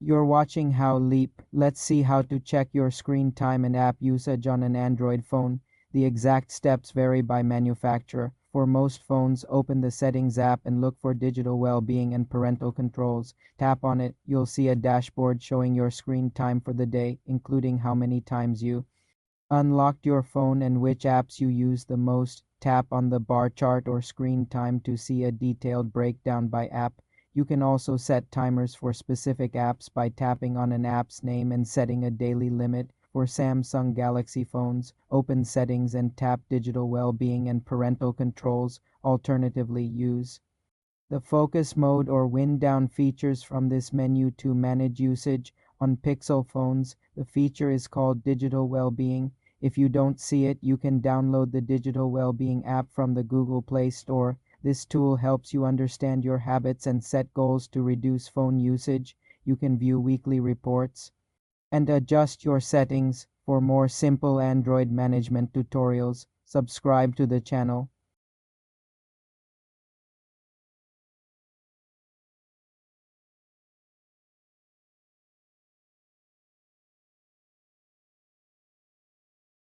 You're watching How Leap. Let's see how to check your screen time and app usage on an Android phone. The exact steps vary by manufacturer. For most phones, open the Settings app and look for Digital Wellbeing and Parental Controls. Tap on it. You'll see a dashboard showing your screen time for the day, including how many times you unlocked your phone and which apps you use the most. Tap on the bar chart or screen time to see a detailed breakdown by app. You can also set timers for specific apps by tapping on an app's name and setting a daily limit. For Samsung Galaxy phones, open Settings and tap Digital Wellbeing and Parental Controls. Alternatively, use the focus mode or wind down features from this menu to manage usage. On Pixel phones, the feature is called Digital Wellbeing. If you don't see it, you can download the Digital Wellbeing app from the Google Play Store. This tool helps you understand your habits and set goals to reduce phone usage. You can view weekly reports and adjust your settings. For more simple Android management tutorials, subscribe to the channel.